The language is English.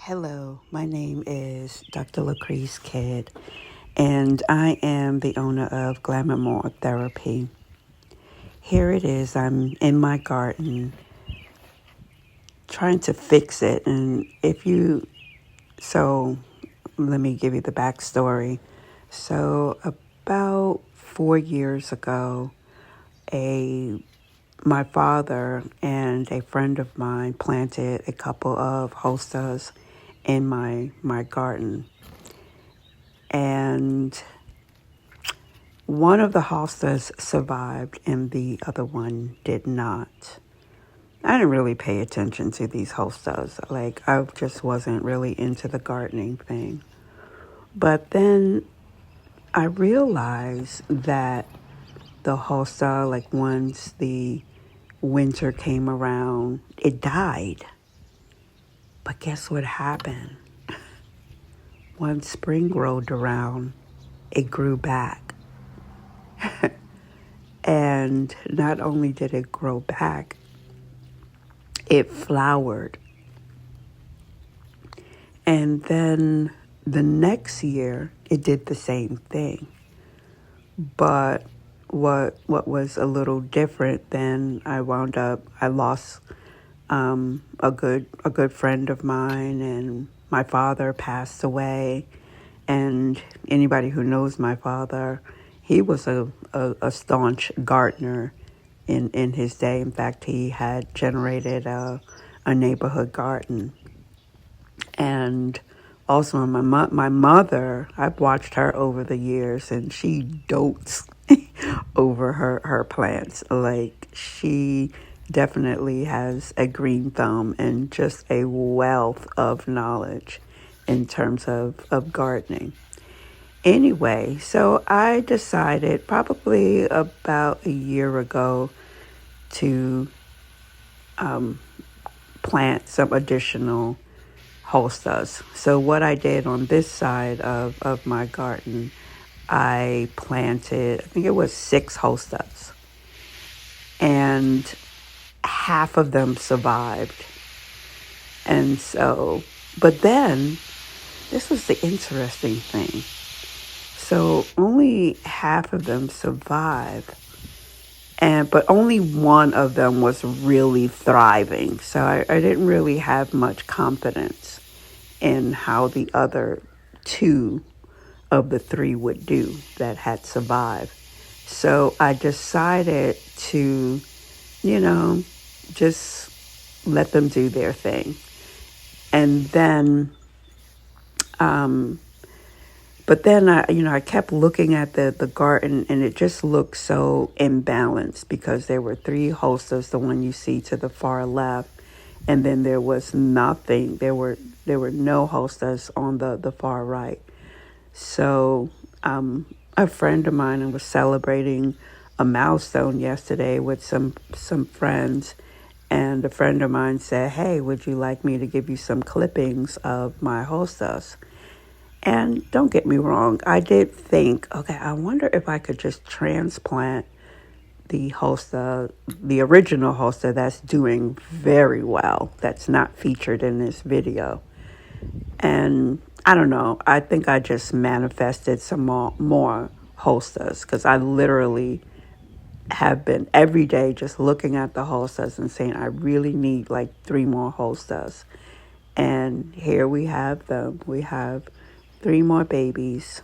Hello, my name is Dr. Lucrease Kidd, and I am the owner of Glamour Therapy. Here it is, I'm in my garden trying to fix it, so let me give you the backstory. So, about 4 years ago, my father and a friend of mine planted a couple of hostas in my garden. And one of the hostas survived and the other one did not. I didn't really pay attention to these hostas. I just wasn't really into the gardening thing. But then I realized that the hosta, once the winter came around, it died. But guess what happened? Once spring rolled around, it grew back. And not only did it grow back, it flowered. And then the next year, it did the same thing. But what was a little different, then I lost a good friend of mine, and my father passed away. And anybody who knows my father, he was a staunch gardener in his day. In fact, he had generated a neighborhood garden. And also my mother, I've watched her over the years, and she dotes over her plants. She definitely has a green thumb and just a wealth of knowledge in terms of gardening. Anyway, so I decided probably about a year ago to plant some additional hostas. So what I did on this side of my garden, I planted, I think it was 6 hostas, and half of them survived. And so, but then, this was the interesting thing. So only half of them survived, but only one of them was really thriving. So I didn't really have much confidence in how the other 2 of the 3 would do that had survived. So I decided to, just let them do their thing. And then, but then I kept looking at the garden, and it just looked so imbalanced because there were 3 hostas, the one you see to the far left, and then there was nothing. There were no hostas on the far right. So a friend of mine was celebrating a milestone yesterday with some friends, and a friend of mine said, "Hey, would you like me to give you some clippings of my hostas?" And don't get me wrong, I did think, okay, I wonder if I could just transplant the hosta, the original hosta that's doing very well, that's not featured in this video. And I don't know, I think I just manifested some more hostas, because I literally have been every day just looking at the hostas and saying, I really need 3 more hostas. And here we have them. We have 3 more babies,